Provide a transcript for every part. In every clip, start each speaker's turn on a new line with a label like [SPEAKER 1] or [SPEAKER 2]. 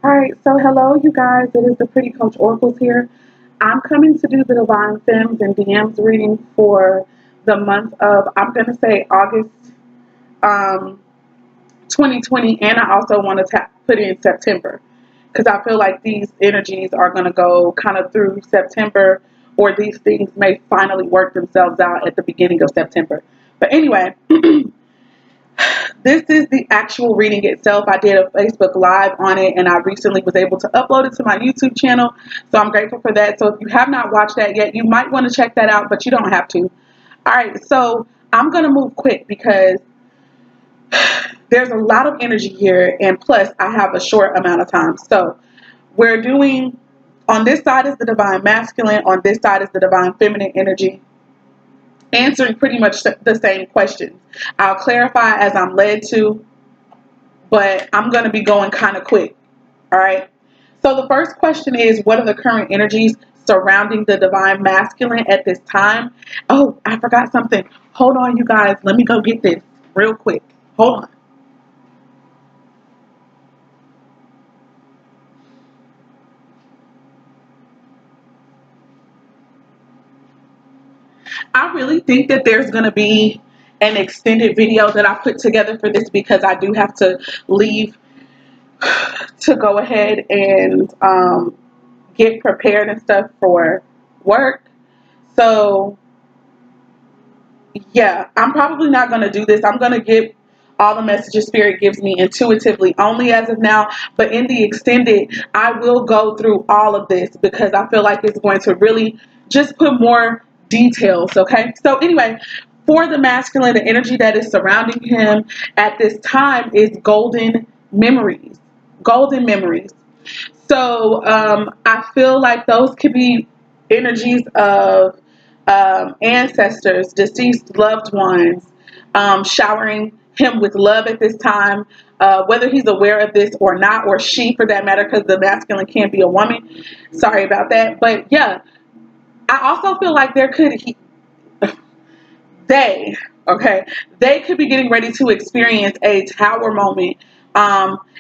[SPEAKER 1] All right, so hello, you guys. It is the Pretty Coach Oracles here. I'm coming to do the Divine Femmes and DMs reading for the month of, I'm going to say August um, 2020, and I also want to put in September because I feel like these energies are going to go kind of through September, or these things may finally work themselves out at the beginning of September. But anyway, this is the actual reading itself. I did a Facebook Live on it, and I recently was able to upload it to my YouTube channel. So I'm grateful for that. So if you have not watched that yet, you might want to check that out, but you don't have to. All right, so I'm going to move quick because there's a lot of energy here, and plus I have a short amount of time. So we're doing, on this side is the Divine Masculine, on this side is the Divine Feminine energy, answering pretty much the same questions. I'll clarify as I'm led to, but I'm going to be going kind of quick. All right. So the first question is, what are the current energies surrounding the Divine Masculine at this time? Oh, I forgot something. Hold on, you guys. Let me go get this real quick. Hold on. I really think that there's going to be an extended video that I put together for this because I do have to leave to go ahead and get prepared and stuff for work. So yeah, I'm probably not going to do this. I'm going to give all the messages Spirit gives me intuitively only as of now. But in the extended, I will go through all of this because I feel like it's going to really just put more details. Okay. So anyway, for the masculine, the energy that is surrounding him at this time is golden memories. Golden memories. So I feel like those could be energies of ancestors, deceased loved ones, showering him with love at this time, whether he's aware of this or not, or she for that matter, because the masculine can be a woman. Sorry about that. But yeah, I also feel like they, okay, they could be getting ready to experience a tower moment.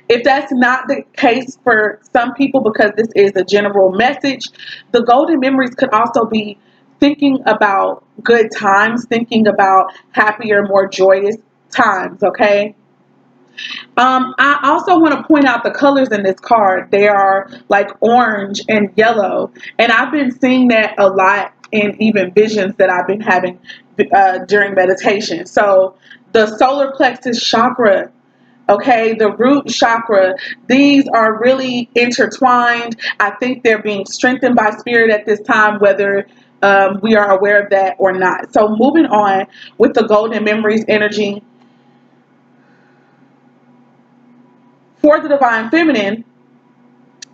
[SPEAKER 1] If that's not the case for some people, because this is a general message, the golden memories could also be thinking about good times, thinking about happier, more joyous times, okay? I also want to point out the colors in this card. They are like orange and yellow, and I've been seeing that a lot in even visions that I've been having during meditation. So the solar plexus chakra, okay, the root chakra, these are really intertwined. I think they're being strengthened by spirit at this time, whether we are aware of that or not. So moving on with the golden memories energy for the divine feminine,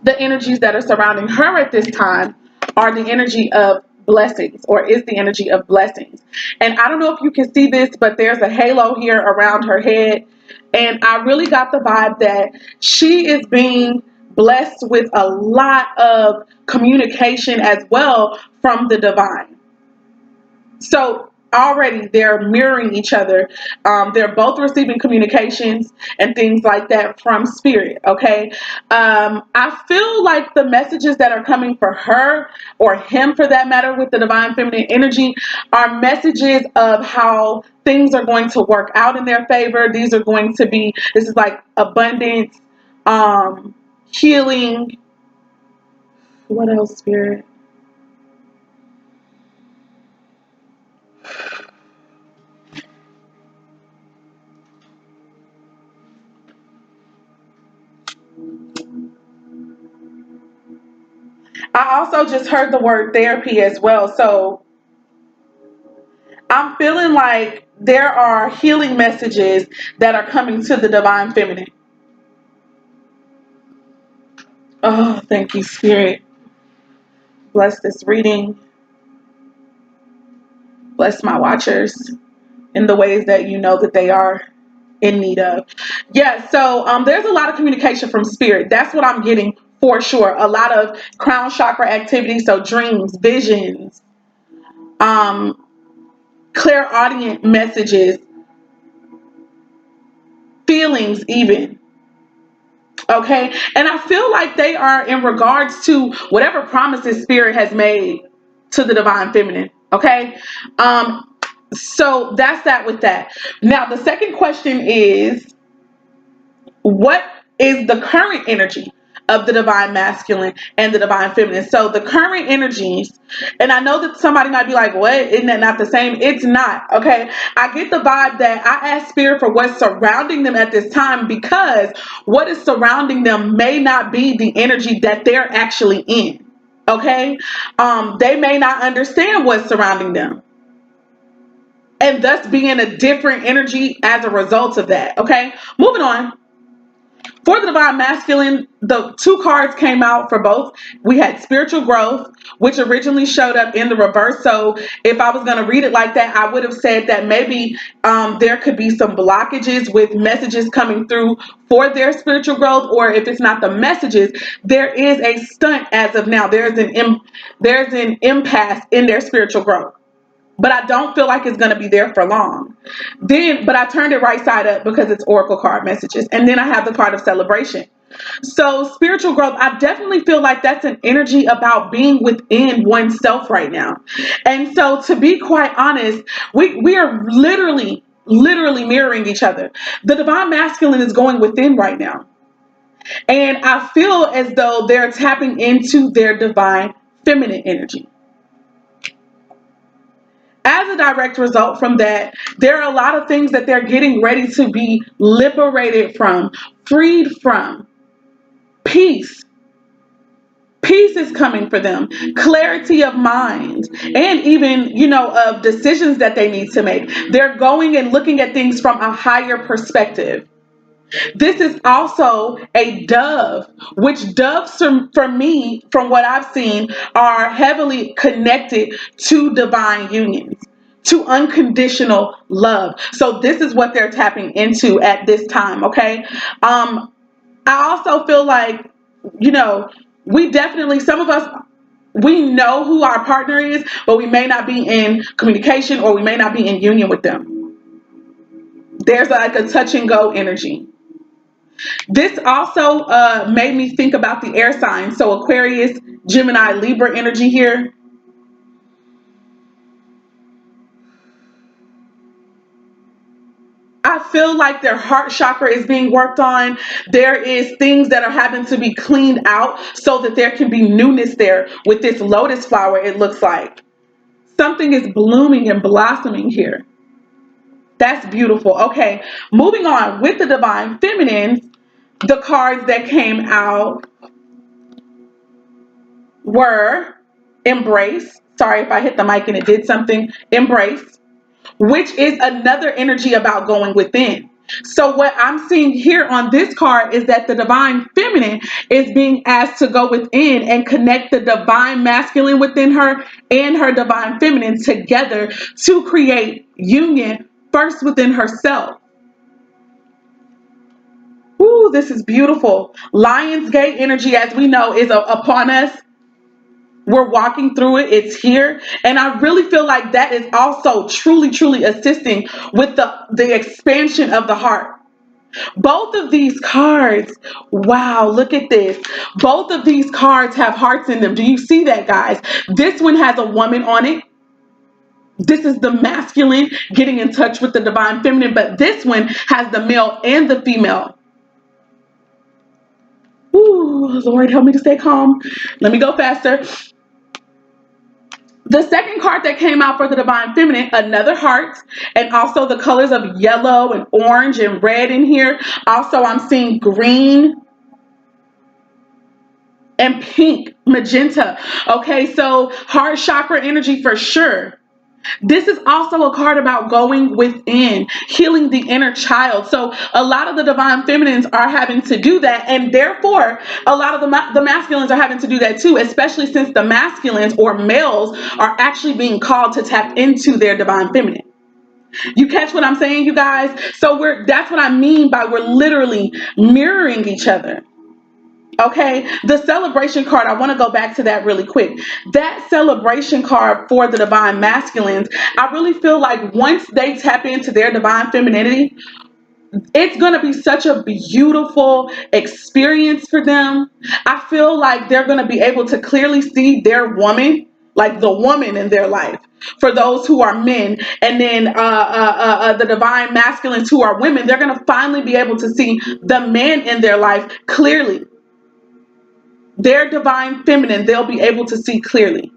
[SPEAKER 1] the energies that are surrounding her at this time are the energy of blessings, or is the energy of blessings. And I don't know if you can see this, but there's a halo here around her head. And I really got the vibe that she is being blessed with a lot of communication as well from the divine. So already they're mirroring each other. They're both receiving communications and things like that from spirit. Okay. I feel like the messages that are coming for her, or him for that matter, with the divine feminine energy, are messages of how things are going to work out in their favor. This is like abundance, healing. What else, spirit? I also just heard the word therapy as well. So I'm feeling like there are healing messages that are coming to the divine feminine. Oh, thank you, Spirit. Bless this reading. Bless my watchers in the ways that you know that they are in need of. Yeah, so there's a lot of communication from Spirit. That's what I'm getting for sure. A lot of crown chakra activity, so dreams, visions, um, clairaudient messages, feelings even. Okay. And I feel like they are in regards to whatever promises spirit has made to the divine feminine. Okay. So that's that with that. Now, the second question is, what is the current energy of the divine masculine and the divine feminine? So the current energies, and I know that somebody might be like, what, isn't that not the same? It's not. Okay, I get the vibe that I ask spirit for what's surrounding them at this time, because what is surrounding them may not be the energy that they're actually in. Okay, they may not understand what's surrounding them, and thus be in a different energy as a result of that. Okay, moving on. For the divine masculine, the two cards came out for both. We had spiritual growth, which originally showed up in the reverse. So if I was going to read it like that, I would have said that maybe there could be some blockages with messages coming through for their spiritual growth, or if it's not the messages, there is a stunt as of now. There's an impasse in their spiritual growth. But I don't feel like it's going to be there for long. But I turned it right side up because it's oracle card messages. And then I have the card of celebration. So spiritual growth, I definitely feel like that's an energy about being within oneself right now. And so, to be quite honest, we are literally mirroring each other. The divine masculine is going within right now. And I feel as though they're tapping into their divine feminine energy. As a direct result from that, there are a lot of things that they're getting ready to be liberated from, freed from. Peace. Peace is coming for them. Clarity of mind, and even, of decisions that they need to make. They're going and looking at things from a higher perspective. This is also a dove, which doves, for me, from what I've seen, are heavily connected to divine unions, to unconditional love. So this is what they're tapping into at this time, okay? I also feel like, we definitely, some of us, we know who our partner is, but we may not be in communication, or we may not be in union with them. There's like a touch and go energy. This also made me think about the air signs. So Aquarius, Gemini, Libra energy here. I feel like their heart chakra is being worked on. There is things that are having to be cleaned out so that there can be newness there with this lotus flower, it looks like. Something is blooming and blossoming here. That's beautiful. Okay, moving on with the divine feminine, the cards that came out were embrace. Sorry if I hit the mic and it did something. Embrace, which is another energy about going within. So what I'm seeing here on this card is that the divine feminine is being asked to go within and connect the divine masculine within her and her divine feminine together to create union first within herself. Ooh, this is beautiful. Lionsgate energy, as we know, is upon us. We're walking through it. It's here. And I really feel like that is also truly assisting with the expansion of the heart. Both of these cards, wow, look at this. Both of these cards have hearts in them. Do you see that, guys? This one has a woman on it. This is the masculine getting in touch with the divine feminine, but this one has the male and the female. Ooh, Lord, help me to stay calm. Let me go faster. The second card that came out for the divine feminine, another heart, and also the colors of yellow and orange and red in here. Also, I'm seeing green and pink, magenta. Okay, so heart chakra energy for sure. This is also a card about going within, healing the inner child. So a lot of the divine feminines are having to do that, and therefore a lot of the masculines are having to do that too, especially since the masculines or males are actually being called to tap into their divine feminine. You catch what I'm saying, you guys? So that's what I mean by we're literally mirroring each other. Okay, the celebration card, I want to go back to that really quick. That celebration card for the divine masculines, I really feel like once they tap into their divine femininity, It's going to be such a beautiful experience for them. I feel like they're going to be able to clearly see their woman, like the woman in their life, for those who are men, and then the divine masculines who are women. They're going to finally be able to see the man in their life clearly. Their divine feminine, they'll be able to see clearly.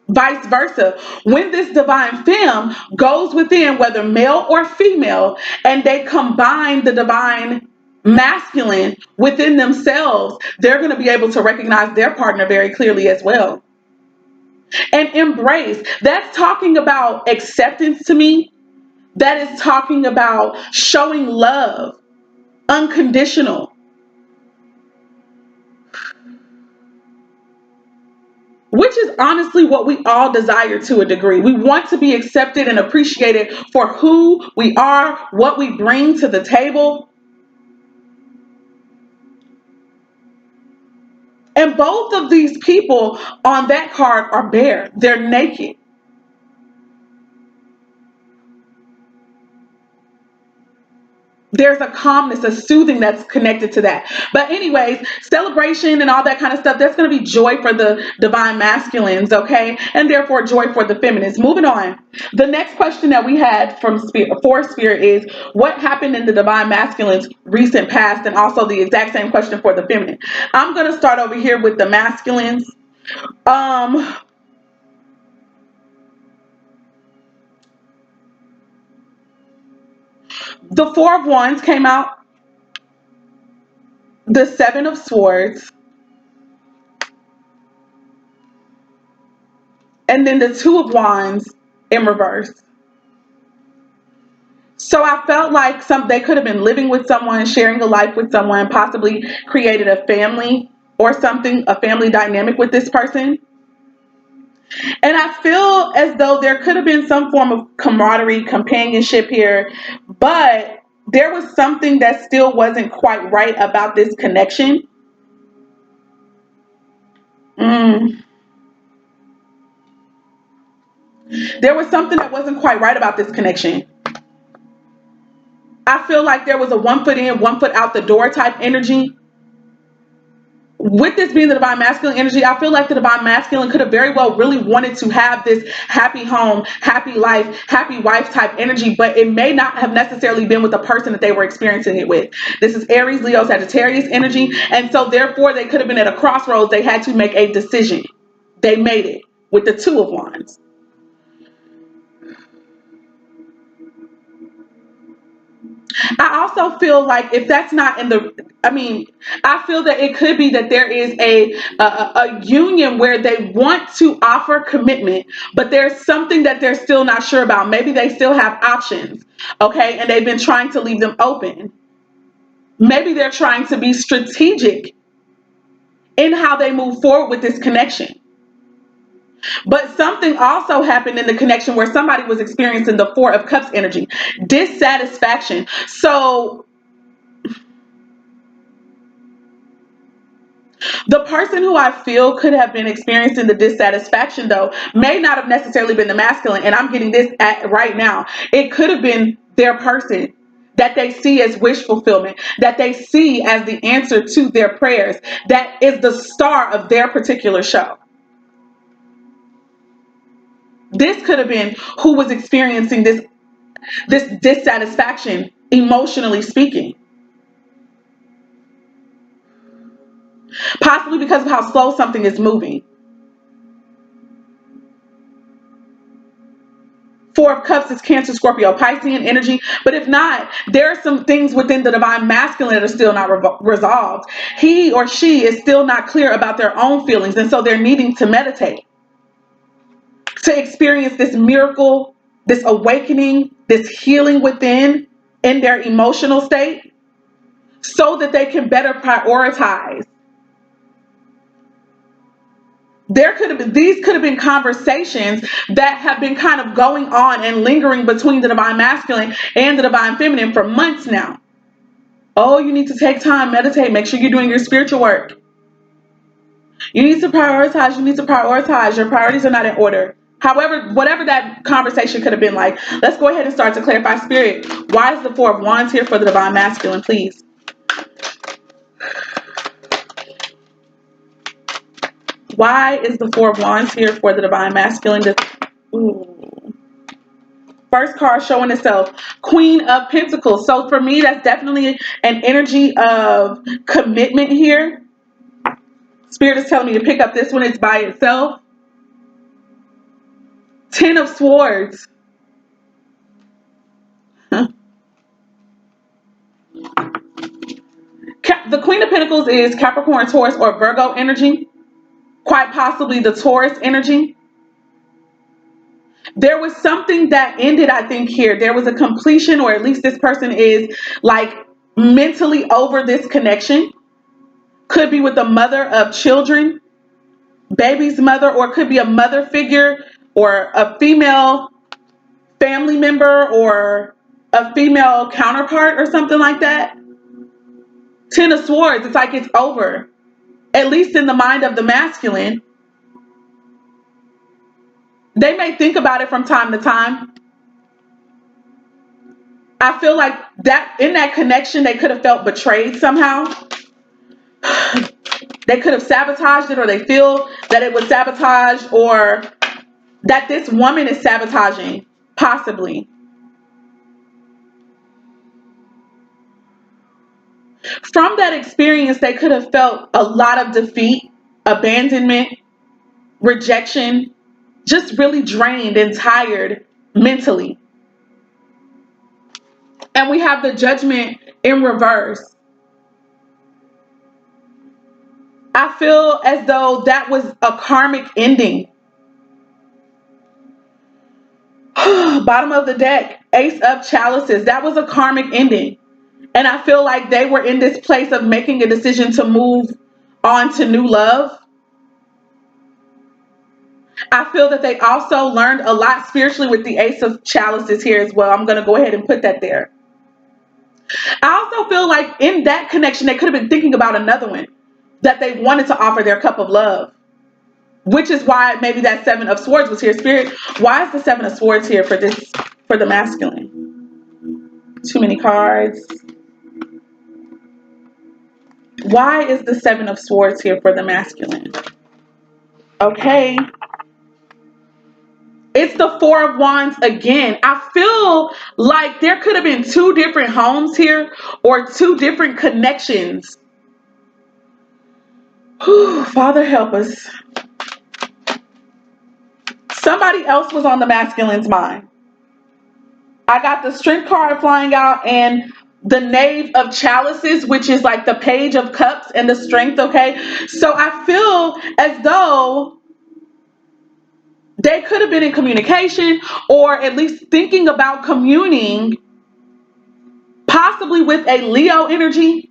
[SPEAKER 1] Vice versa, when this divine femme goes within, whether male or female, and they combine the divine masculine within themselves, they're going to be able to recognize their partner very clearly as well. And embrace, that's talking about acceptance to me. That is talking about showing love, unconditional. Which is honestly what we all desire to a degree. We want to be accepted and appreciated for who we are, what we bring to the table. And both of these people on that card are bare. They're naked. There's a calmness, a soothing that's connected to that. But anyways, celebration and all that kind of stuff, that's going to be joy for the divine masculines, okay? And therefore joy for the feminines. Moving on. The next question that we had from Spirit, for Spirit, is what happened in the divine masculine's recent past, and also the exact same question for the feminine. I'm going to start over here with the masculines. The Four of Wands came out, the Seven of Swords, and then the Two of Wands in reverse. So I felt like they could have been living with someone, sharing a life with someone, possibly created a family or something, a family dynamic with this person. And I feel as though there could have been some form of camaraderie, companionship here, but there was something that still wasn't quite right about this connection. There was something that wasn't quite right about this connection. I feel like there was a 1 foot in, 1 foot out the door type energy. With this being the divine masculine energy, I feel like the divine masculine could have very well really wanted to have this happy home, happy life, happy wife type energy, but it may not have necessarily been with the person that they were experiencing it with. This is Aries, Leo, Sagittarius energy, and so therefore they could have been at a crossroads. They had to make a decision. They made it with the Two of Wands. I also feel like if that's not in the, I feel that it could be that there is a union where they want to offer commitment, but there's something that they're still not sure about. Maybe they still have options, okay, and they've been trying to leave them open. Maybe they're trying to be strategic in how they move forward with this connection. But something also happened in the connection where somebody was experiencing the Four of Cups energy, dissatisfaction. So the person who I feel could have been experiencing the dissatisfaction, though, may not have necessarily been the masculine. And I'm getting this right now. It could have been their person that they see as wish fulfillment, that they see as the answer to their prayers, that is the star of their particular show. This could have been who was experiencing this dissatisfaction, emotionally speaking. Possibly because of how slow something is moving. Four of Cups is Cancer, Scorpio, Piscean energy. But if not, there are some things within the divine masculine that are still not resolved. He or she is still not clear about their own feelings. And so they're needing to meditate, to experience this miracle, this awakening, this healing within in their emotional state, so that they can better prioritize. These could have been conversations that have been kind of going on and lingering between the divine masculine and the divine feminine for months now. Oh, you need to take time, meditate, make sure you're doing your spiritual work. You need to prioritize. Your priorities are not in order. However, whatever that conversation could have been like, let's go ahead and start to clarify. Spirit, why is the Four of Wands here for the Divine Masculine, please? Why is the Four of Wands here for the Divine Masculine? Ooh. First card showing itself, Queen of Pentacles. So for me, that's definitely an energy of commitment here. Spirit is telling me to pick up this one. It's by itself. Ten of Swords. Huh. The Queen of Pentacles is Capricorn, Taurus, or Virgo energy. Quite possibly the Taurus energy. There was something that ended, I think, here. There was a completion, or at least this person is like mentally over this connection. Could be with a mother of children, baby's mother, or it could be a mother figure or a female family member or a female counterpart or something like that. Ten of Swords, it's like it's over. At least in the mind of the masculine. They may think about it from time to time. I feel like that in that connection, they could have felt betrayed somehow. They could have sabotaged it, or they feel that it was sabotaged, or that this woman is sabotaging, possibly. From that experience, they could have felt a lot of defeat, abandonment, rejection, just really drained and tired mentally. And we have the Judgment in reverse. I feel as though that was a karmic ending. Bottom of the deck, Ace of Chalices. That was a karmic ending. And I feel like they were in this place of making a decision to move on to new love. I feel that they also learned a lot spiritually with the Ace of Chalices here as well. I'm going to go ahead and put that there. I also feel like in that connection, they could have been thinking about another one that they wanted to offer their cup of love, which is why maybe that Seven of Swords was here. Spirit, why is the Seven of Swords here for this, for the masculine? Too many cards. Why is the Seven of Swords here for the masculine? Okay. It's the Four of Wands again. I feel like there could have been two different homes here, or two different connections. Whew, Father help us. Somebody else was on the masculine's mind. I got the Strength card flying out and the Knave of Chalices, which is like the Page of Cups and the Strength, okay? So I feel as though they could have been in communication, or at least thinking about communing, possibly with a Leo energy.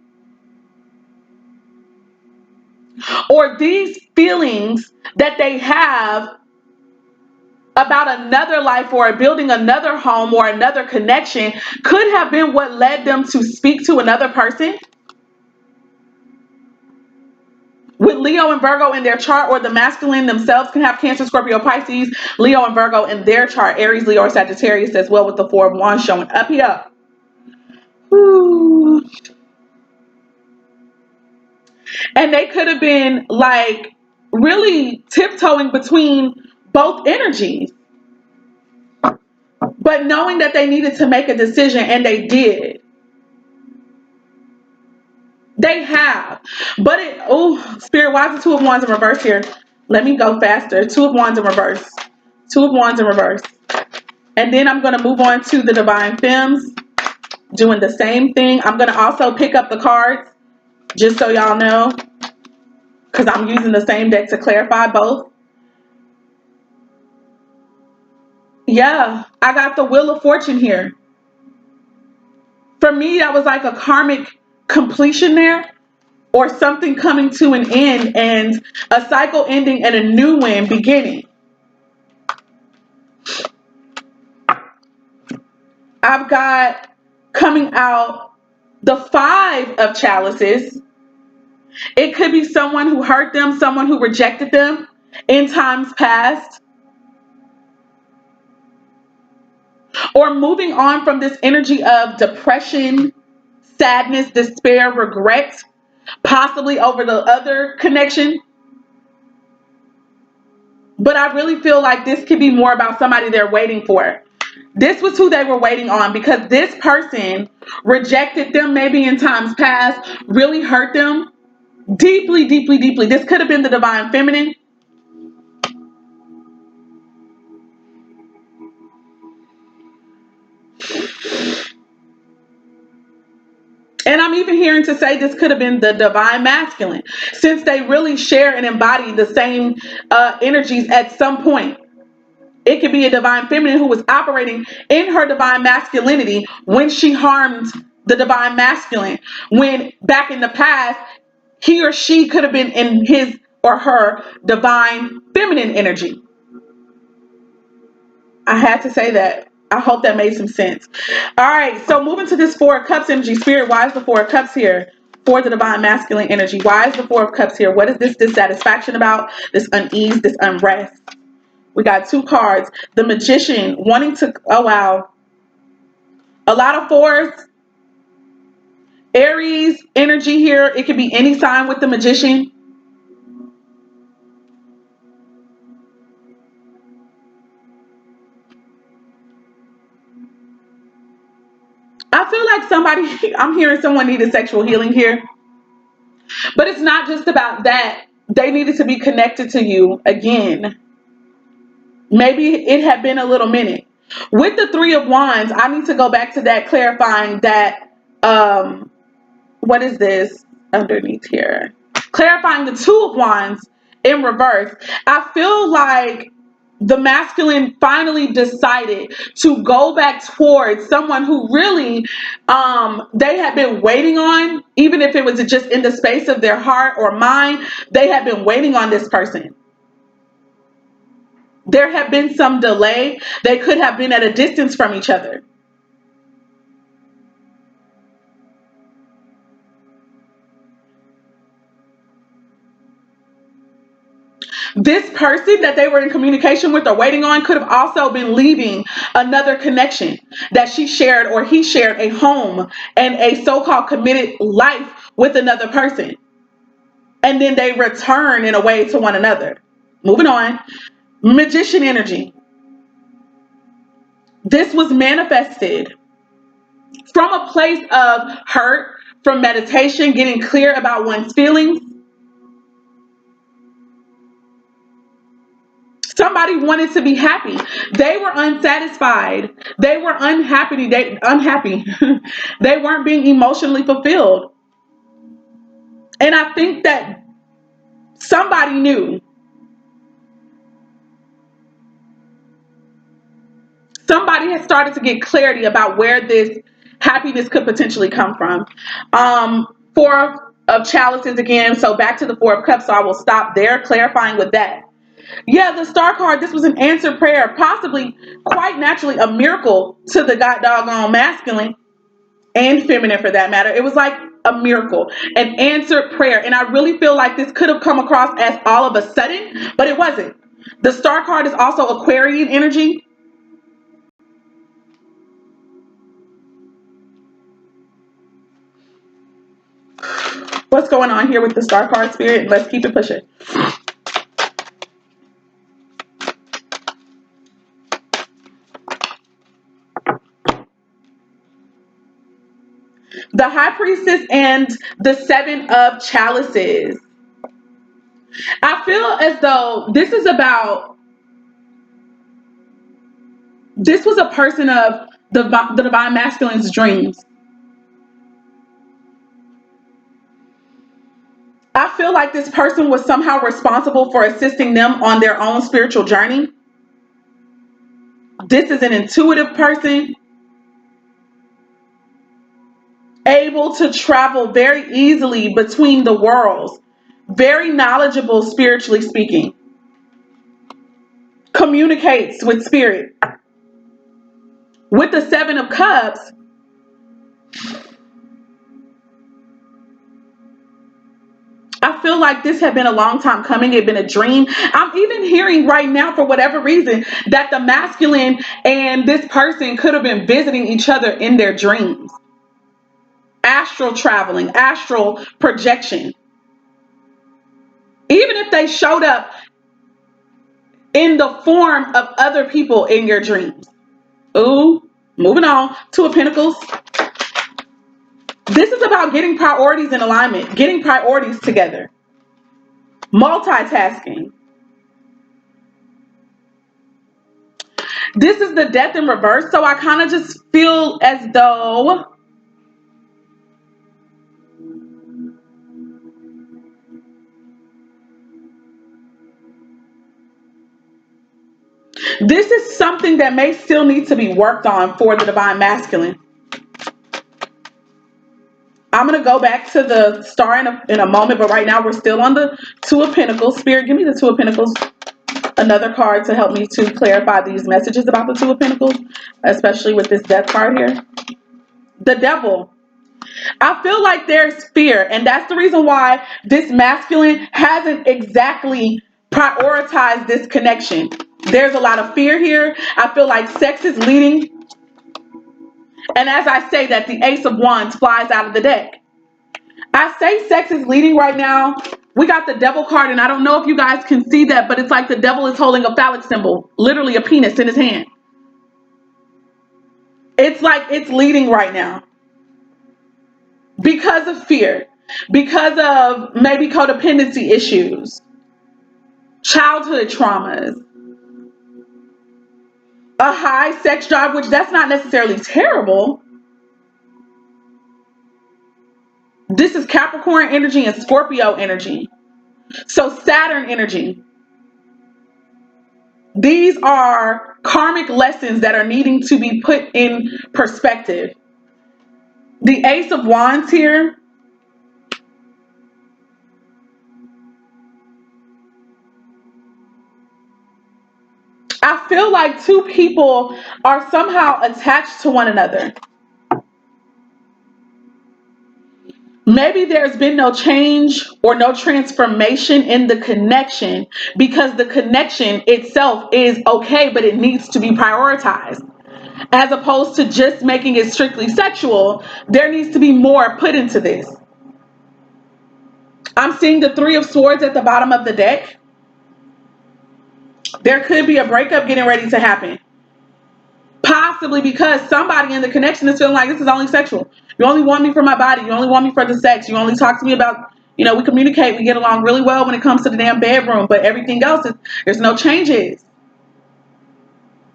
[SPEAKER 1] Or these feelings that they have about another life, or building another home, or another connection, could have been what led them to speak to another person. With Leo and Virgo in their chart, or the masculine themselves can have Cancer, Scorpio, Pisces, Leo and Virgo in their chart, Aries, Leo, or Sagittarius as well, with the Four of Wands showing up here. Whew. And they could have been like really tiptoeing between both energies, but knowing that they needed to make a decision, and they did. They have. But it, oh, Spirit, why is the Two of Wands in reverse here? Let me go faster. Two of Wands in reverse. Two of Wands in reverse. And then I'm going to move on to the Divine Femmes, doing the same thing. I'm going to also pick up the cards, just so y'all know, because I'm using the same deck to clarify both. Yeah, I got the Wheel of Fortune here. For me, that was like a karmic completion there, or something coming to an end, and a cycle ending and a new one beginning. I've got coming out the Five of Chalices. It could be someone who hurt them, someone who rejected them in times past. or moving on from this energy of depression, sadness, despair, regret, possibly over the other connection. But I really feel like this could be more about somebody they're waiting for. This was who they were waiting on, because this person rejected them maybe in times past, really hurt them deeply, deeply, deeply. This could have been the divine feminine. And I'm even hearing to say this could have been the divine masculine, since they really share and embody the same energies at some point. It could be a divine feminine who was operating in her divine masculinity when she harmed the divine masculine. When back in the past, he or she could have been in his or her divine feminine energy. I had to say that. I hope that made some sense. All right, so moving to this Four of Cups energy. Spirit, why is the Four of Cups here for the divine masculine energy? Why is the Four of Cups here? What is this dissatisfaction about? This unease, this unrest? We got two cards. The Magician wanting to, oh wow. A lot of fours. Aries energy here. It could be any sign with the Magician. I feel like somebody, I'm hearing someone needed sexual healing here. But it's not just about that. They needed to be connected to you again. Maybe it had been a little minute. With the Three of Wands, I need to go back to that, clarifying that, what is this underneath here? Clarifying the Two of Wands in reverse. I feel like the masculine finally decided to go back towards someone who really they had been waiting on, even if it was just in the space of their heart or mind. They had been waiting on this person. There had been some delay. They could have been at a distance from each other. This person that they were in communication with or waiting on could have also been leaving another connection that she shared or he shared, a home and a so-called committed life with another person. And then they return in a way to one another. Moving on. Magician energy. This was manifested from a place of hurt, from meditation, getting clear about one's feelings. Somebody wanted to be happy. They were unsatisfied. They were unhappy. Unhappy. They weren't being emotionally fulfilled. And I think that somebody knew. Somebody has started to get clarity about where this happiness could potentially come from. Four of chalices again. So back to the Four of Cups. So I will stop there, clarifying with that. Yeah, the star card, this was an answered prayer, possibly quite naturally a miracle to the god doggone masculine and feminine for that matter. It was like a miracle, an answered prayer. And I really feel like this could have come across as all of a sudden, but it wasn't. The star card is also Aquarian energy. What's going on here with the star card, Spirit? Let's keep it pushing. The High Priestess and the Seven of Chalices. I feel as though this was a person of the divine masculine's dreams. I feel like this person was somehow responsible for assisting them on their own spiritual journey. This is an intuitive person, able to travel very easily between the worlds, very knowledgeable spiritually speaking, communicates with spirit. With the Seven of Cups, I feel like this had been a long time coming. It had been a dream. I'm even hearing right now, for whatever reason, that the masculine and this person could have been visiting each other in their dreams. Astral traveling, astral projection. Even if they showed up in the form of other people in your dreams. Ooh, moving on. Two of Pentacles. This is about getting priorities in alignment, getting priorities together. Multitasking. This is the Death in reverse, so I kind of just feel as though this is something that may still need to be worked on for the Divine Masculine. I'm going to go back to the star in a moment, but right now we're still on the Two of Pentacles. Spirit, give me the Two of Pentacles. Another card to help me to clarify these messages about the Two of Pentacles, especially with this Death card here. The Devil. I feel like there's fear, and that's the reason why this masculine hasn't exactly prioritized this connection. There's a lot of fear here. I feel like sex is leading. And as I say that, the Ace of Wands flies out of the deck. I say sex is leading right now. We got the Devil card, and I don't know if you guys can see that, but it's like the devil is holding a phallic symbol, literally a penis in his hand. It's like it's leading right now. Because of fear, because of maybe codependency issues, childhood traumas, a high sex drive, which that's not necessarily terrible. This is Capricorn energy and Scorpio energy. So Saturn energy. These are karmic lessons that are needing to be put in perspective. The Ace of Wands here. I feel like two people are somehow attached to one another. Maybe there's been no change or no transformation in the connection because the connection itself is okay, but it needs to be prioritized. As opposed to just making it strictly sexual, there needs to be more put into this. I'm seeing the Three of Swords at the bottom of the deck. There could be a breakup getting ready to happen. Possibly because somebody in the connection is feeling like this is only sexual. You only want me for my body. You only want me for the sex. You only talk to me about, we communicate. We get along really well when it comes to the damn bedroom. But everything else, there's no changes.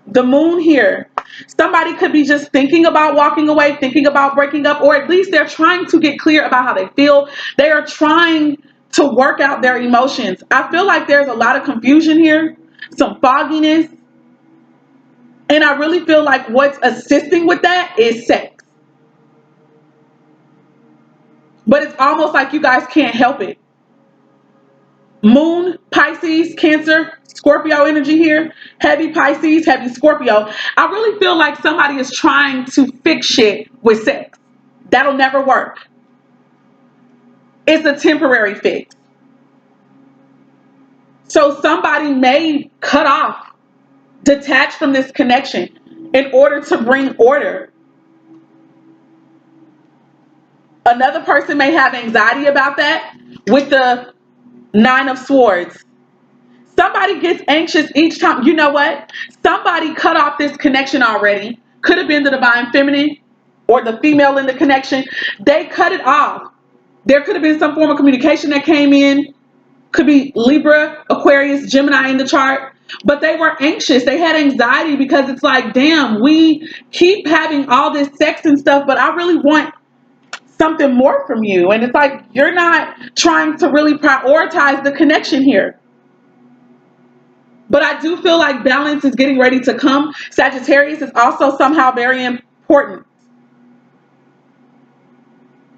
[SPEAKER 1] The Moon here. Somebody could be just thinking about walking away, thinking about breaking up, or at least they're trying to get clear about how they feel. They are trying to work out their emotions. I feel like there's a lot of confusion here, some fogginess. And I really feel like what's assisting with that is sex. But it's almost like you guys can't help it. Moon, Pisces, Cancer, Scorpio energy here. Heavy Pisces, heavy Scorpio. I really feel like somebody is trying to fix shit with sex. That'll never work. It's a temporary fix. So somebody may cut off, detach from this connection in order to bring order. Another person may have anxiety about that with the Nine of Swords. Somebody gets anxious each time. You know what? Somebody cut off this connection already. Could have been the Divine Feminine or the female in the connection. They cut it off. There could have been some form of communication that came in. Could be Libra, Aquarius, Gemini in the chart. But they were anxious. They had anxiety because it's like, damn, we keep having all this sex and stuff, but I really want something more from you. And it's like, you're not trying to really prioritize the connection here. But I do feel like balance is getting ready to come. Sagittarius is also somehow very important.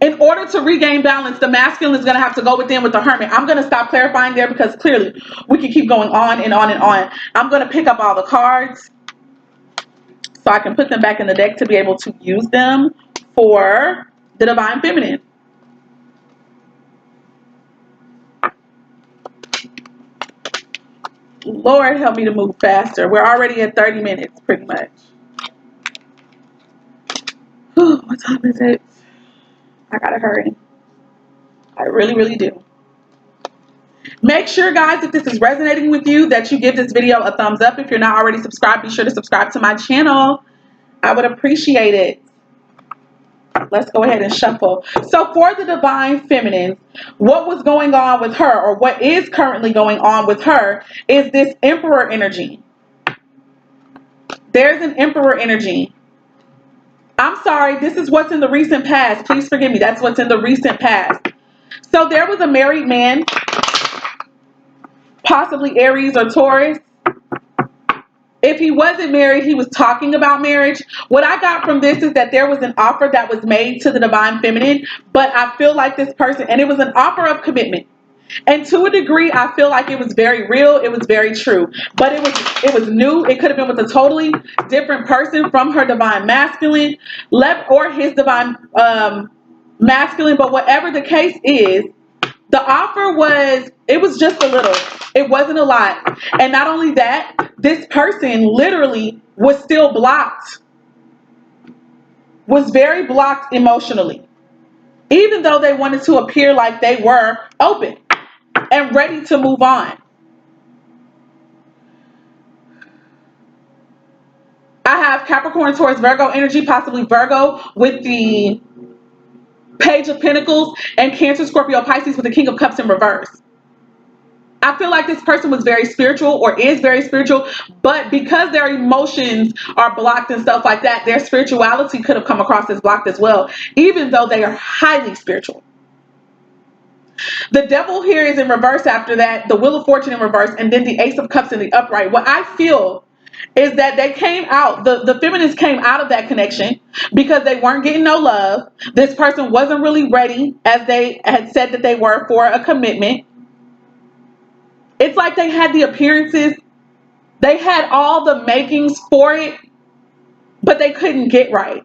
[SPEAKER 1] In order to regain balance, the masculine is going to have to go within with the Hermit. I'm going to stop clarifying there because clearly we can keep going on and on and on. I'm going to pick up all the cards so I can put them back in the deck to be able to use them for the Divine Feminine. Lord, help me to move faster. We're already at 30 minutes, pretty much. What time is it? I gotta hurry. I really, really do. Make sure, guys, if this is resonating with you, that you give this video a thumbs up. If you're not already subscribed, be sure to subscribe to my channel. I would appreciate it. Let's go ahead and shuffle. So for the divine feminine, what was going on with her, or what is currently going on with her, is this emperor energy. There's an emperor energy. I'm sorry, this is what's in the recent past. Please forgive me. That's what's in the recent past. So there was a married man, possibly Aries or Taurus. If he wasn't married, he was talking about marriage. What I got from this is that there was an offer that was made to the divine feminine, but I feel like this person, and it was an offer of commitment. And to a degree, I feel like it was very real. It was very true. But it was new. It could have been with a totally different person from her divine masculine, or his divine masculine. But whatever the case is, the offer was just a little. It wasn't a lot. And not only that, this person literally was still blocked. Was very blocked emotionally. Even though they wanted to appear like they were open and ready to move on. I have Capricorn, Taurus, Virgo energy, possibly Virgo with the Page of Pentacles, and Cancer, Scorpio, Pisces with the King of Cups in reverse. I feel like this person was very spiritual, or is very spiritual, but because their emotions are blocked and stuff like that, their spirituality could have come across as blocked as well, even though they are highly spiritual. The Devil here is in reverse after that, the Wheel of Fortune in reverse, and then the Ace of Cups in the upright. What I feel is that they came out, the feminists came out of that connection because they weren't getting no love. This person wasn't really ready, as they had said that they were, for a commitment. It's like they had the appearances, they had all the makings for it, but they couldn't get right.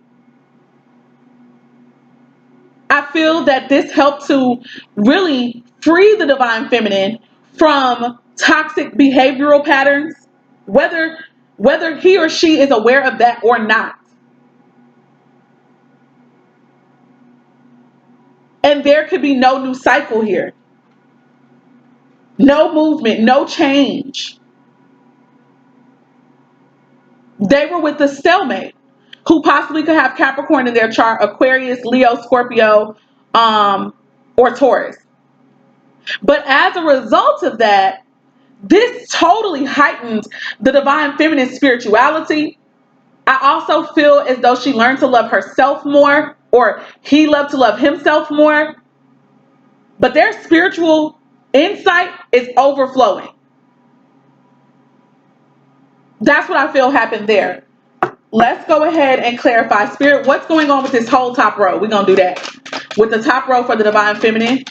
[SPEAKER 1] I feel that this helped to really free the divine feminine from toxic behavioral patterns, whether he or she is aware of that or not. And there could be no new cycle here. No movement, no change. They were with the cellmate, who possibly could have Capricorn in their chart, Aquarius, Leo, Scorpio, or Taurus. But as a result of that, this totally heightened the divine feminine spirituality. I also feel as though she learned to love herself more, or he loved to love himself more. But their spiritual insight is overflowing. That's what I feel happened there. Let's go ahead and clarify. Spirit, what's going on with this whole top row? We're going to do that. With the top row for the divine feminine,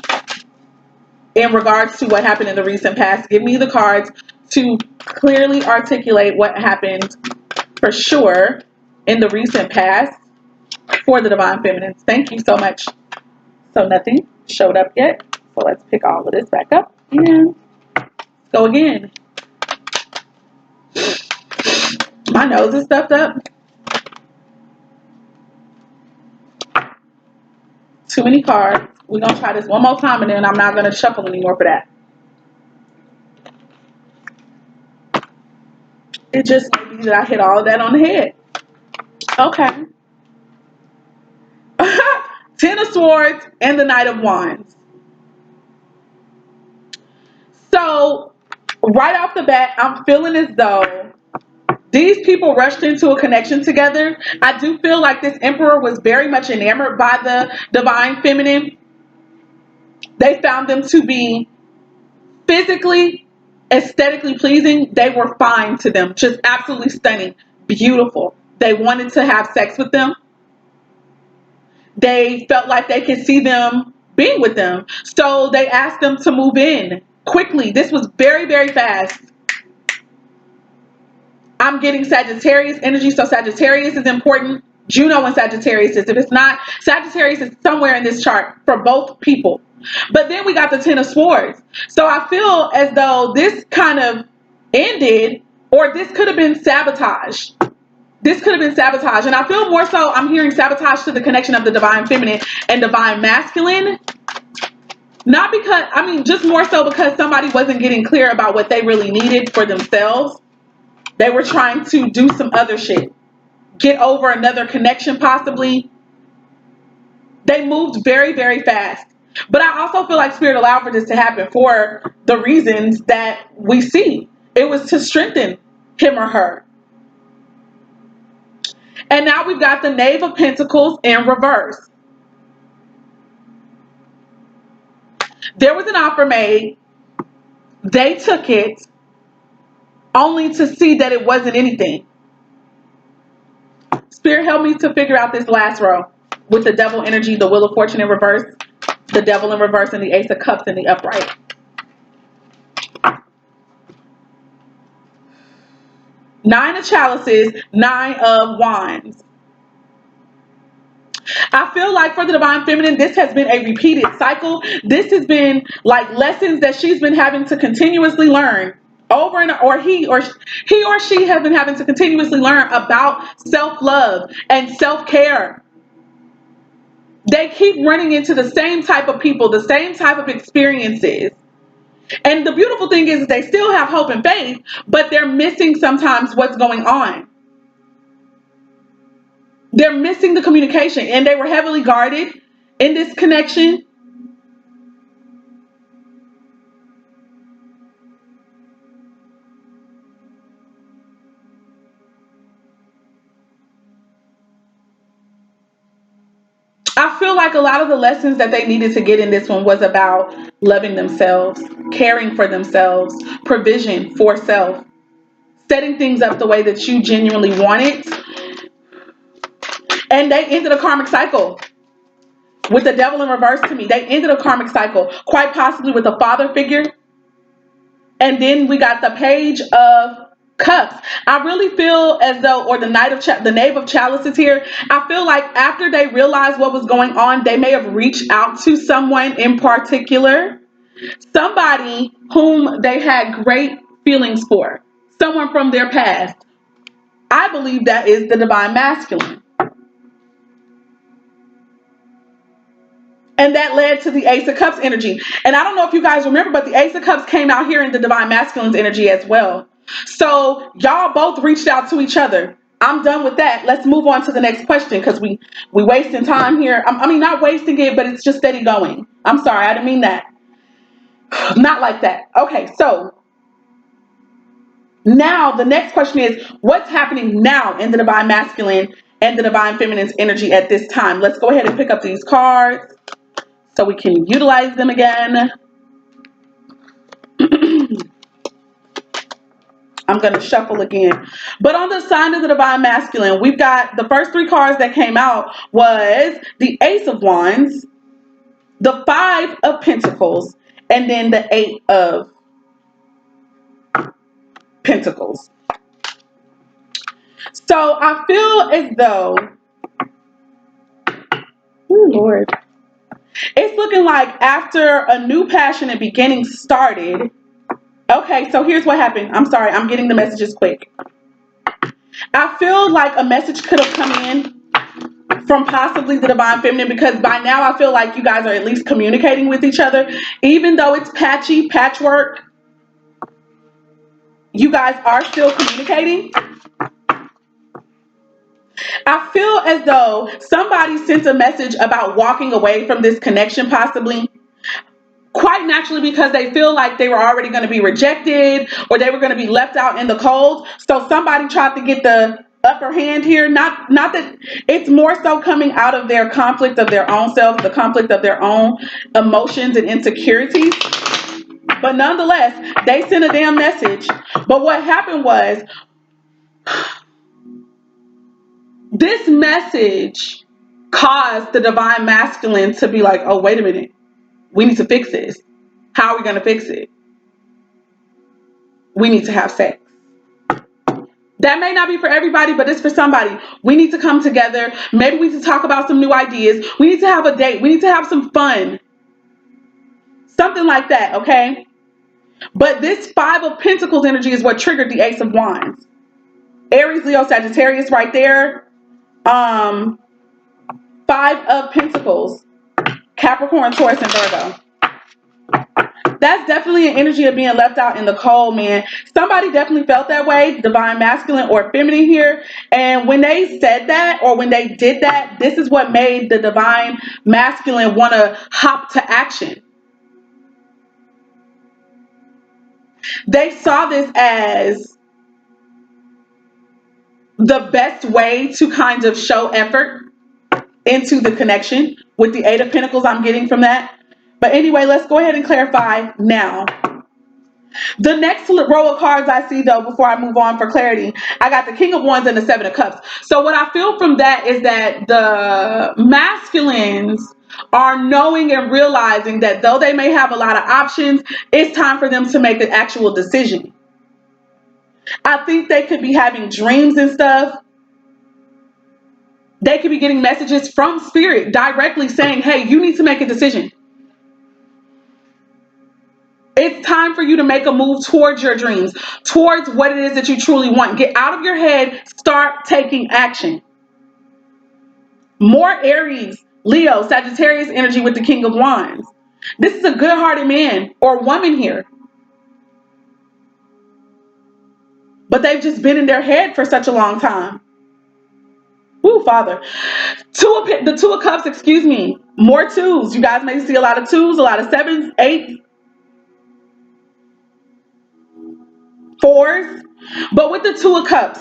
[SPEAKER 1] in regards to what happened in the recent past, give me the cards to clearly articulate what happened for sure in the recent past for the divine feminines. Thank you so much. So nothing showed up yet. So let's pick all of this back up and go again. My nose is stuffed up. Too many cards. We're going to try this one more time, and then I'm not going to shuffle anymore for that. It just may be that I hit all of that on the head. Okay. Ten of Swords and the Knight of Wands. So, right off the bat, I'm feeling as though these people rushed into a connection together. I do feel like this Emperor was very much enamored by the divine feminine. They found them to be physically, aesthetically pleasing. They were fine to them. Just absolutely stunning. Beautiful. They wanted to have sex with them. They felt like they could see them being with them. So they asked them to move in quickly. This was very, very fast. I'm getting Sagittarius energy. So Sagittarius is important. Juno and Sagittarius is. If it's not, Sagittarius is somewhere in this chart for both people. But then we got the Ten of Swords. So I feel as though this kind of ended, or this could have been sabotage. This could have been sabotage. And I feel more so I'm hearing sabotage to the connection of the divine feminine and divine masculine. Not because, I mean, just more so because somebody wasn't getting clear about what they really needed for themselves. They were trying to do some other shit. Get over another connection possibly. They moved very, very fast. But I also feel like Spirit allowed for this to happen for the reasons that we see. It was to strengthen him or her. And now we've got the Knave of Pentacles in reverse. There was an offer made. They took it only to see that it wasn't anything. Spirit helped me to figure out this last row with the Devil energy, the Wheel of Fortune in reverse, the Devil in reverse, and the Ace of Cups in the upright. Nine of Chalices, Nine of Wands. I feel like for the divine feminine, this has been a repeated cycle. This has been like lessons that she's been having to continuously learn over and or he or she has been having to continuously learn about self-love and self-care. They keep running into the same type of people, the same type of experiences. And the beautiful thing is they still have hope and faith, but they're missing sometimes what's going on. They're missing the communication, and they were heavily guarded in this connection. I feel like a lot of the lessons that they needed to get in this one was about loving themselves, caring for themselves, provision for self, setting things up the way that you genuinely want it. And they ended a karmic cycle with the Devil in reverse to me. They ended a karmic cycle, quite possibly with a father figure. And then we got the Page of Cups. I really feel as though, or the the Knave of Chalices here, I feel like after they realized what was going on, they may have reached out to someone in particular, somebody whom they had great feelings for, someone from their past. I believe that is the divine masculine. And that led to the Ace of Cups energy. And I don't know if you guys remember, but the Ace of Cups came out here in the divine masculine's energy as well. So y'all both reached out to each other. I'm done with that. Let's move on to the next question because we wasting time here. I mean, not wasting it, but it's just steady going. I'm sorry, I didn't mean that. Not like that. Okay, so now the next question is, what's happening now in the divine masculine and the divine feminine's energy at this time? Let's go ahead and pick up these cards so we can utilize them again. I'm going to shuffle again. But on the sign of the divine masculine, we've got the first three cards that came out was the Ace of Wands, the Five of Pentacles, and then the Eight of Pentacles. So I feel as though, oh Lord, it's looking like after a new passionate beginning started. Okay, so here's what happened. I'm sorry, I'm getting the messages quick. I feel like a message could have come in from possibly the divine feminine, because by now I feel like you guys are at least communicating with each other. Even though it's patchy, patchwork, you guys are still communicating. I feel as though somebody sent a message about walking away from this connection possibly. Quite naturally, because they feel like they were already going to be rejected or they were going to be left out in the cold. So somebody tried to get the upper hand here. Not that it's more so coming out of their conflict of their own selves, the conflict of their own emotions and insecurities. But nonetheless, they sent a damn message. But what happened was, this message caused the divine masculine to be like, oh, wait a minute. We need to fix this. How are we going to fix it? We need to have sex. That may not be for everybody, but it's for somebody. We need to come together. Maybe we need to talk about some new ideas. We need to have a date. We need to have some fun. Something like that, okay? But this Five of Pentacles energy is what triggered the Ace of Wands. Aries, Leo, Sagittarius right there. Five of Pentacles. Capricorn, Taurus, and Virgo. That's definitely an energy of being left out in the cold, man. Somebody definitely felt that way, divine masculine or feminine here. And when they said that, or when they did that, this is what made the divine masculine want to hop to action. They saw this as the best way to kind of show effort into the connection with the Eight of Pentacles I'm getting from that. But anyway, let's go ahead and clarify now. The next row of cards I see, though, before I move on for clarity, I got the King of Wands and the Seven of Cups. So what I feel from that is that the masculines are knowing and realizing that though they may have a lot of options, it's time for them to make an actual decision. I think they could be having dreams and stuff. They could be getting messages from spirit directly saying, hey, you need to make a decision. It's time for you to make a move towards your dreams, towards what it is that you truly want. Get out of your head, start taking action. More Aries, Leo, Sagittarius energy with the King of Wands. This is a good-hearted man or woman here. But they've just been in their head for such a long time. Ooh, Father. The Two of Cups, excuse me. More twos. You guys may see a lot of twos, a lot of sevens, eights, fours. But with the Two of Cups,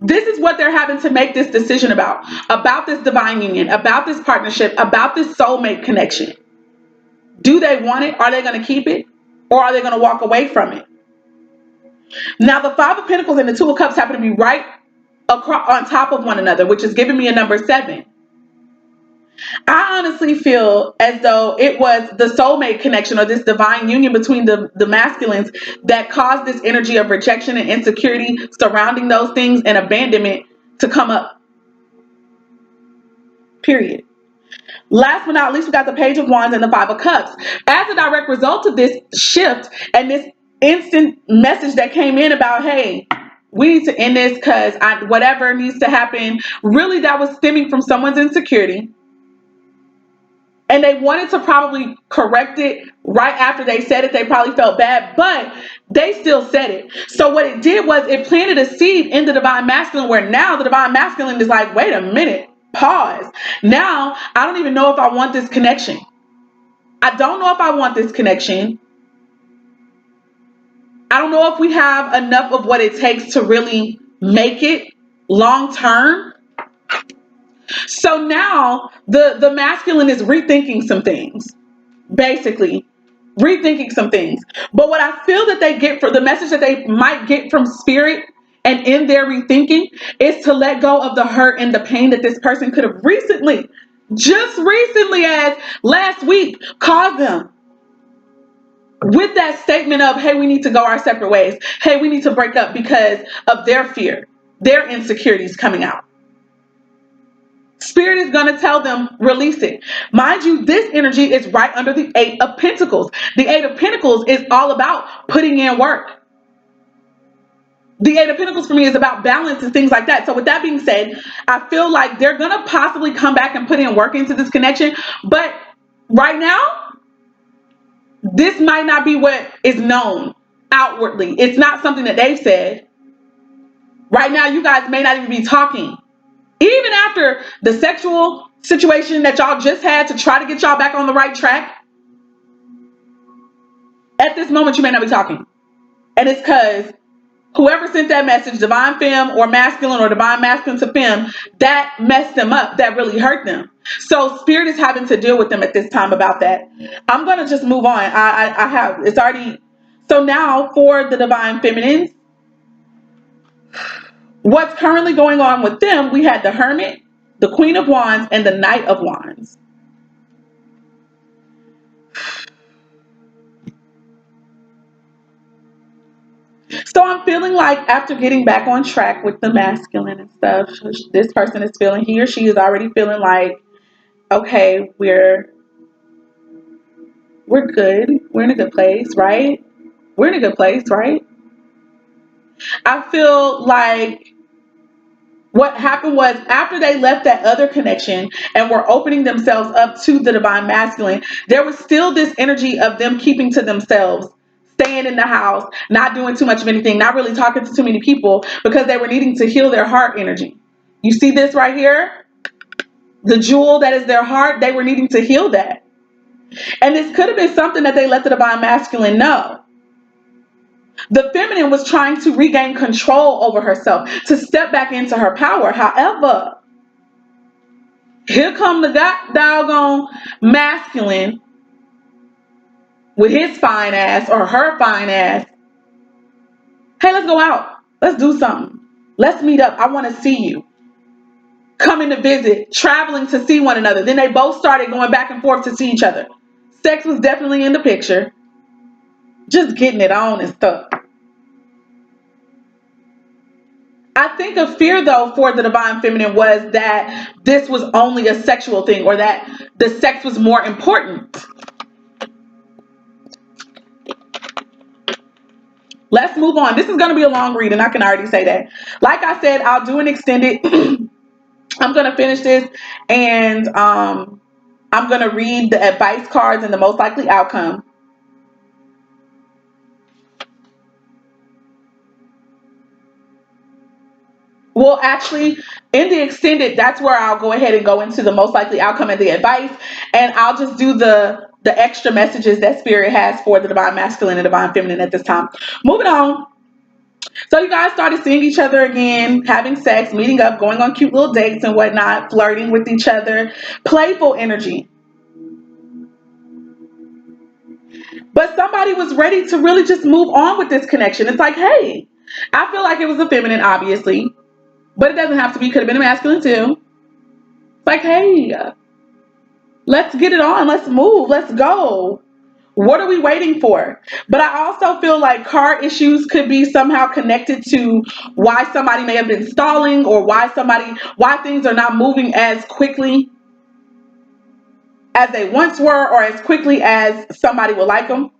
[SPEAKER 1] this is what they're having to make this decision about this divine union, about this partnership, about this soulmate connection. Do they want it? Are they going to keep it? Or are they going to walk away from it? Now, the Five of Pentacles and the Two of Cups happen to be right across, on top of one another, which is giving me a number 7. I honestly feel as though it was the soulmate connection or this divine union between the masculines that caused this energy of rejection and insecurity surrounding those things and abandonment to come up. Period. Last but not least, we got the Page of Wands and the Five of Cups. As a direct result of this shift and this instant message that came in about, hey, we need to end this because whatever needs to happen, really that was stemming from someone's insecurity. And they wanted to probably correct it right after they said it. They probably felt bad, but they still said it. So what it did was it planted a seed in the divine masculine where now the divine masculine is like, wait a minute, pause. Now, I don't even know if I want this connection. I don't know if I want this connection. I don't know if we have enough of what it takes to really make it long term. So now the masculine is rethinking some things, basically rethinking some things. But what I feel that they get for the message that they might get from spirit and in their rethinking is to let go of the hurt and the pain that this person could have just recently as last week caused them. With that statement of, hey, we need to go our separate ways. Hey, we need to break up because of their fear, their insecurities coming out. Spirit is going to tell them, release it. Mind you, this energy is right under the Eight of Pentacles. The Eight of Pentacles is all about putting in work. The Eight of Pentacles for me is about balance and things like that. So with that being said, I feel like they're going to possibly come back and put in work into this connection. But right now, this might not be what is known outwardly. It's not something that they've said. Right now, you guys may not even be talking. Even after the sexual situation that y'all just had to try to get y'all back on the right track, at this moment you may not be talking. And it's because whoever sent that message, divine femme or masculine or divine masculine to femme, that messed them up. That really hurt them. So spirit is having to deal with them at this time about that. I'm going to just move on. It's already. So now for the divine feminines, what's currently going on with them, we had the Hermit, the Queen of Wands, and the Knight of Wands. So I'm feeling like after getting back on track with the masculine and stuff, this person is feeling, he or she is already feeling like, okay, we're good. We're in a good place, right? we're in a good place, right? I feel like what happened was after they left that other connection and were opening themselves up to the divine masculine, there was still this energy of them keeping to themselves, staying in the house, not doing too much of anything, not really talking to too many people because they were needing to heal their heart energy. You see this right here? The jewel that is their heart, they were needing to heal that. And this could have been something that they let the divine masculine know. The feminine was trying to regain control over herself, to step back into her power. However, here come the god doggone masculine with his fine ass or her fine ass. Hey, let's go out. Let's do something. Let's meet up. I want to see you. Coming to visit, traveling to see one another. Then they both started going back and forth to see each other. Sex was definitely in the picture. Just getting it on and stuff. I think a fear, though, for the divine feminine was that this was only a sexual thing or that the sex was more important. Let's move on. This is going to be a long read, and I can already say that. Like I said, I'll do an extended. I'm going to finish this, and I'm going to read the advice cards and the most likely outcome. Well, actually, in the extended, that's where I'll go ahead and go into the most likely outcome and the advice, and I'll just do the extra messages that Spirit has for the divine masculine and divine feminine at this time. Moving on. So you guys started seeing each other again, having sex, meeting up, going on cute little dates and whatnot, flirting with each other, playful energy. But somebody was ready to really just move on with this connection. It's like, hey, I feel like it was a feminine, obviously, but it doesn't have to be. Could have been a masculine too. It's like, hey, let's get it on. Let's move. Let's go. What are we waiting for? But I also feel like car issues could be somehow connected to why somebody may have been stalling or why things are not moving as quickly as they once were or as quickly as somebody would like them.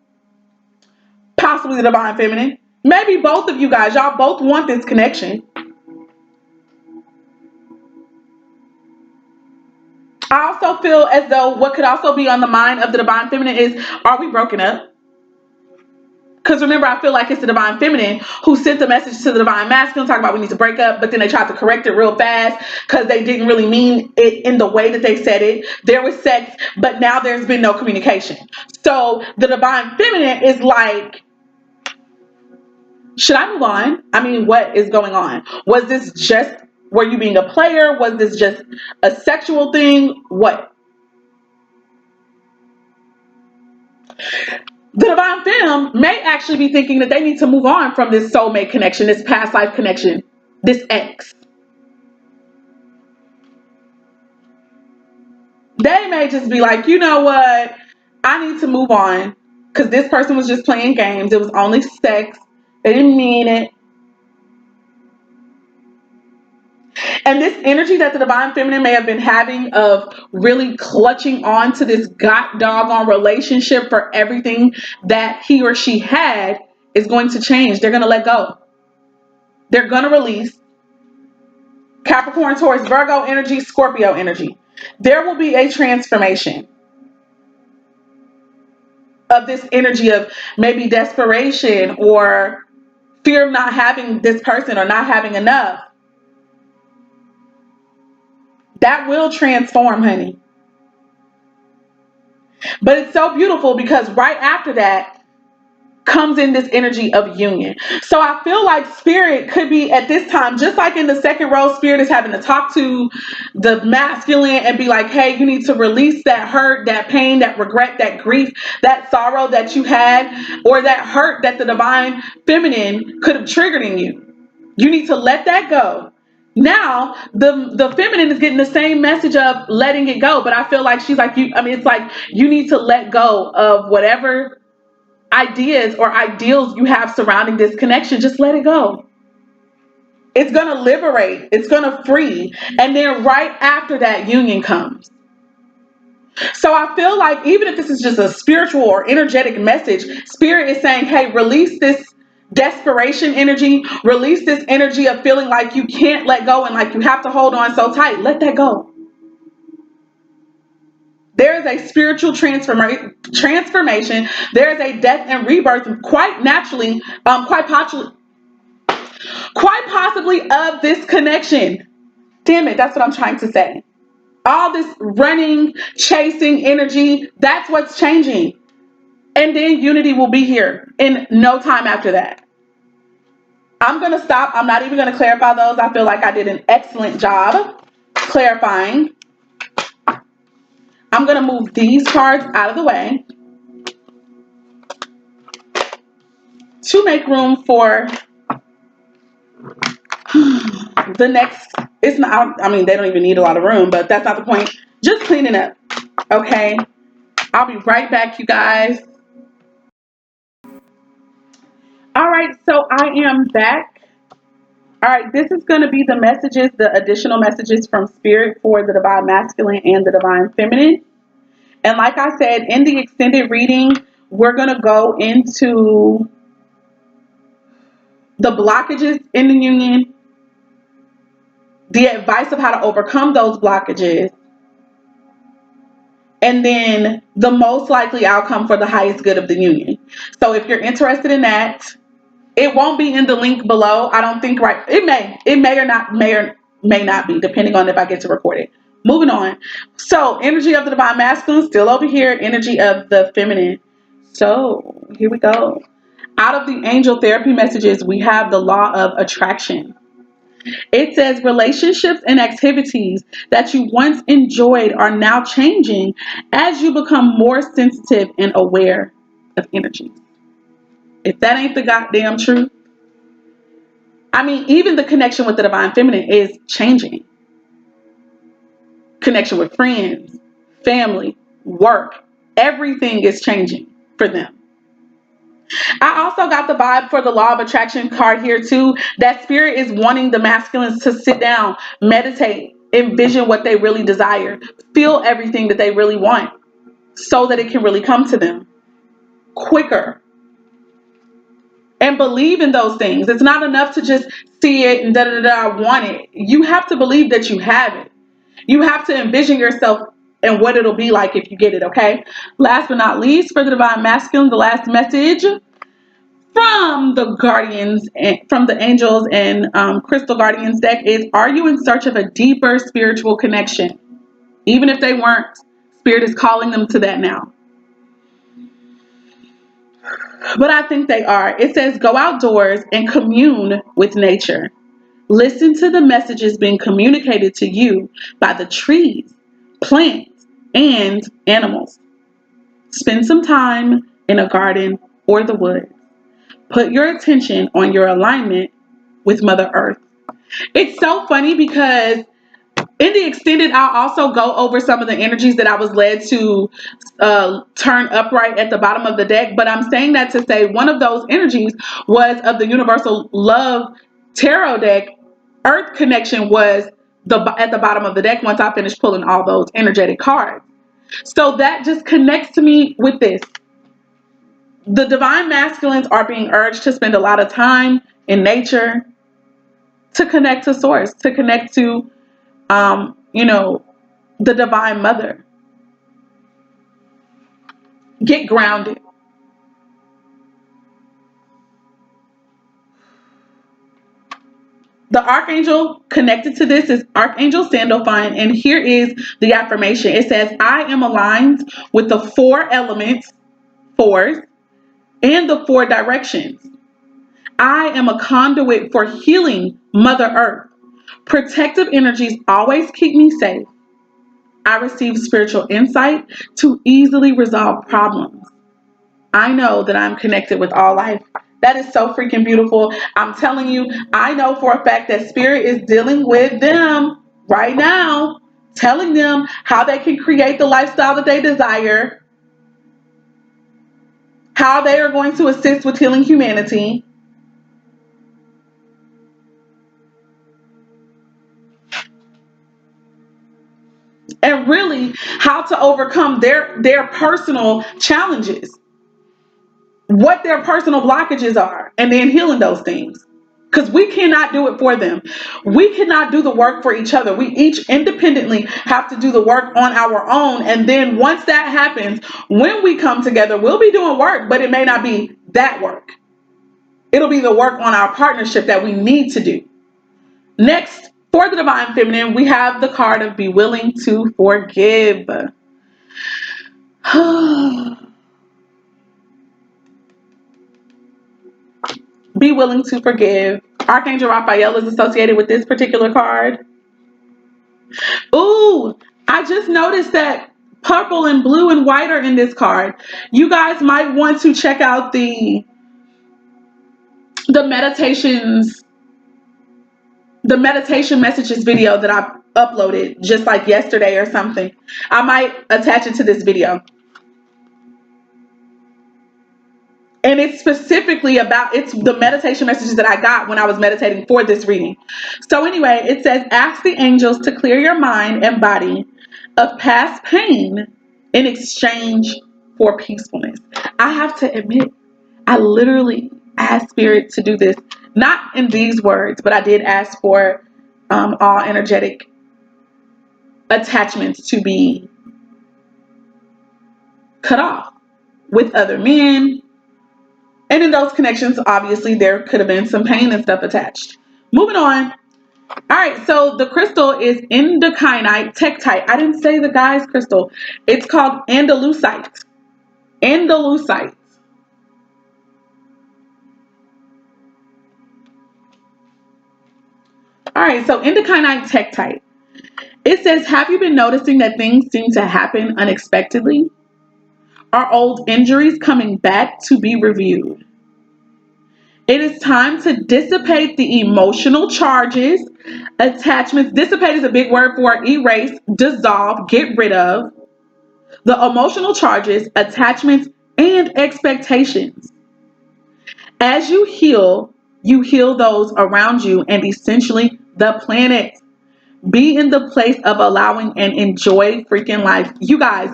[SPEAKER 1] Possibly the divine feminine. Maybe both of you guys, y'all both want this connection. I also feel as though what could also be on the mind of the divine feminine is, are we broken up? Because remember, I feel like it's the divine feminine who sent the message to the divine masculine talking about we need to break up, but then they tried to correct it real fast because they didn't really mean it in the way that they said it. There was sex, but now there's been no communication. So the divine feminine is like, should I move on? I mean, what is going on? Was this just, were you being a player? Was this just a sexual thing? What? The divine femme may actually be thinking that they need to move on from this soulmate connection, this past life connection, this ex. They may just be like, you know what? I need to move on because this person was just playing games. It was only sex. They didn't mean it. And this energy that the divine feminine may have been having of really clutching on to this god doggone relationship for everything that he or she had is going to change. They're going to let go. They're going to release. Capricorn, Taurus, Virgo energy, Scorpio energy. There will be a transformation of this energy of maybe desperation or fear of not having this person or not having enough. That will transform, honey. But it's so beautiful because right after that comes in this energy of union. So I feel like Spirit could be at this time, just like in the second row, Spirit is having to talk to the masculine and be like, hey, you need to release that hurt, that pain, that regret, that grief, that sorrow that you had, or that hurt that the divine feminine could have triggered in you. You need to let that go. Now the feminine is getting the same message of letting it go, but I feel like she's like, it's like you need to let go of whatever ideas or ideals you have surrounding this connection. Just let it go. It's going to liberate. It's going to free. And then right after that, union comes. So I feel like even if this is just a spiritual or energetic message, Spirit is saying, hey, release this desperation energy, release this energy of feeling like you can't let go and like you have to hold on so tight. Let that go. There is a spiritual transformation. There is a death and rebirth quite naturally, quite possibly of this connection. Damn it, that's what I'm trying to say. All this running, chasing energy, that's what's changing. And then unity will be here in no time after that. I'm going to stop. I'm not even going to clarify those. I feel like I did an excellent job clarifying. I'm going to move these cards out of the way to make room for the next. It's not, I mean, they don't even need a lot of room, but that's not the point. Just cleaning up. Okay. I'll be right back, you guys. All right. So I am back. All right. This is going to be the messages, the additional messages from Spirit for the Divine Masculine and the Divine Feminine. And like I said, in the extended reading, we're going to go into the blockages in the union, the advice of how to overcome those blockages, and then the most likely outcome for the highest good of the union. So if you're interested in that, it won't be in the link below. I don't think, right? It may or may not be, depending on if I get to record it. Moving on. So energy of the Divine Masculine still over here. Energy of the Feminine. So here we go. Out of the angel therapy messages, we have the law of attraction. It says relationships and activities that you once enjoyed are now changing as you become more sensitive and aware of energy. If that ain't the goddamn truth, I mean, even the connection with the Divine Feminine is changing. Connection with friends, family, work, everything is changing for them. I also got the vibe for the law of attraction card here too, that Spirit is wanting the masculines to sit down, meditate, envision what they really desire, feel everything that they really want so that it can really come to them quicker. And believe in those things. It's not enough to just see it and want it. You have to believe that you have it. You have to envision yourself and what it'll be like if you get it, okay? Last but not least, for the Divine Masculine, the last message from the Guardians, and from the Angels and Crystal Guardians deck is, are you in search of a deeper spiritual connection? Even if they weren't, Spirit is calling them to that now. But I think they are. It says, go outdoors and commune with nature. Listen to the messages being communicated to you by the trees, plants, and animals. Spend some time in a garden or the woods. Put your attention on your alignment with Mother Earth. It's so funny because in the extended, I'll also go over some of the energies that I was led to turn upright at the bottom of the deck. But I'm saying that to say one of those energies was of the Universal Love Tarot deck. Earth connection was at the bottom of the deck once I finished pulling all those energetic cards. So that just connects to me with this. The Divine Masculines are being urged to spend a lot of time in nature, to connect to Source, to connect to, the Divine Mother. Get grounded. The Archangel connected to this is Archangel Sandalphon, and here is the affirmation. It says, I am aligned with the four elements, fours, and the four directions. I am a conduit for healing Mother Earth. Protective energies always keep me safe. I receive spiritual insight to easily resolve problems. I know that I'm connected with all life. That is so freaking beautiful. I'm telling you, I know for a fact that Spirit is dealing with them right now, telling them how they can create the lifestyle that they desire, how they are going to assist with healing humanity. And really, how to overcome their personal challenges, what their personal blockages are, and then healing those things. Because we cannot do it for them. We cannot do the work for each other. We each independently have to do the work on our own. And then once that happens, when we come together, we'll be doing work, but it may not be that work. It'll be the work on our partnership that we need to do. Next, for the Divine Feminine, we have the card of be willing to forgive. Be willing to forgive. Archangel Raphael is associated with this particular card. Ooh, I just noticed that purple and blue and white are in this card. You guys might want to check out the meditations, the meditation messages video that I uploaded just like yesterday or something. I might attach it to this video. And it's specifically about, it's the meditation messages that I got when I was meditating for this reading. So anyway, it says, ask the angels to clear your mind and body of past pain in exchange for peacefulness. I have to admit, I literally asked Spirit to do this. Not in these words, but I did ask for all energetic attachments to be cut off with other men. And in those connections, obviously, there could have been some pain and stuff attached. Moving on. All right, so the crystal is endocyanite tektite. I didn't say the guy's crystal. It's called andalusite. Andalusite. All right, so endocyanite tektite. It says, have you been noticing that things seem to happen unexpectedly? Are old injuries coming back to be reviewed? It is time to dissipate the emotional charges, attachments. Dissipate is a big word for erase, dissolve, get rid of. The emotional charges, attachments, and expectations. As you heal those around you and essentially the planet. Be in the place of allowing and enjoy freaking life. You guys,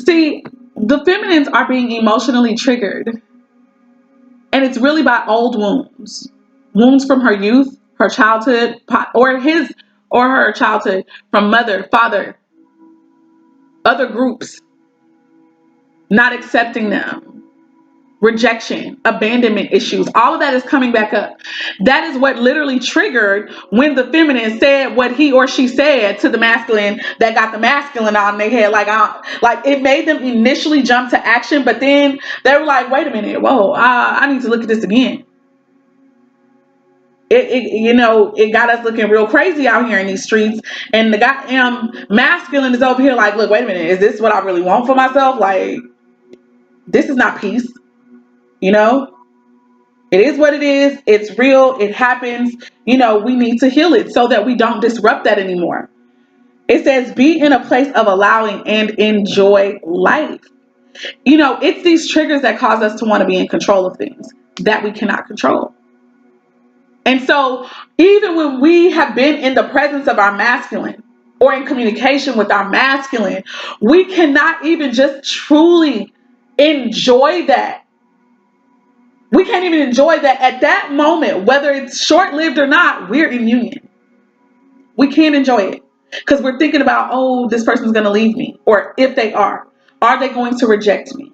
[SPEAKER 1] see, the feminines are being emotionally triggered. And it's really by old wounds. Wounds from her youth, her childhood, or his or her childhood, from mother, father, other groups, not accepting them, rejection, abandonment issues. All of that is coming back up. That is what literally triggered when the feminine said what he or she said to the masculine that got the masculine on their head. Like it made them initially jump to action, but then they were like, wait a minute, whoa, I need to look at this again. It got us looking real crazy out here in these streets, and the goddamn masculine is over here like, look, wait a minute, is this what I really want for myself? Like, this is not peace. It is what it is. It's real. It happens. We need to heal it so that we don't disrupt that anymore. It says, be in a place of allowing and enjoy life. It's these triggers that cause us to want to be in control of things that we cannot control. And so even when we have been in the presence of our masculine or in communication with our masculine, we cannot even just truly enjoy that. We can't even enjoy that at that moment, whether it's short-lived or not. We're in union. We can't enjoy it because we're thinking about, oh, this person's going to leave me. Or if they are they going to reject me?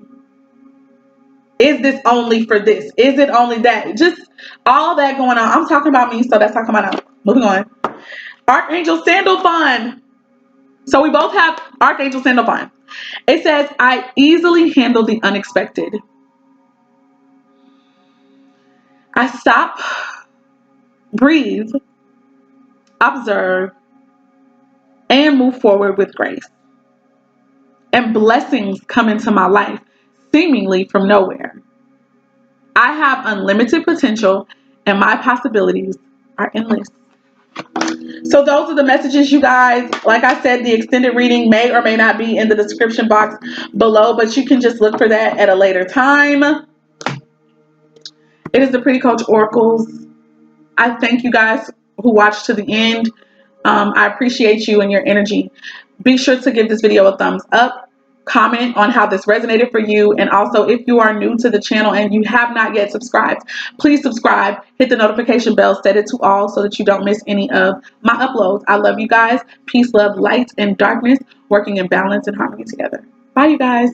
[SPEAKER 1] Is this only for this? Is it only that? Just all that going on. I'm talking about me, so that's talking about now. Moving on. Archangel Sandalphon. So we both have Archangel Sandalphon. It says, I easily handle the unexpected. I stop, breathe, observe, and move forward with grace. And blessings come into my life, seemingly from nowhere. I have unlimited potential, and my possibilities are endless. So those are the messages, you guys. Like I said, the extended reading may or may not be in the description box below, but you can just look for that at a later time. It is the Pretty Coach Oracles. I thank you guys who watched to the end. I appreciate you and your energy. Be sure to give this video a thumbs up. Comment on how this resonated for you. And also, if you are new to the channel and you have not yet subscribed, please subscribe. Hit the notification bell, set it to all so that you don't miss any of my uploads. I love you guys. Peace, love, light, and darkness, working in balance and harmony together. Bye, you guys.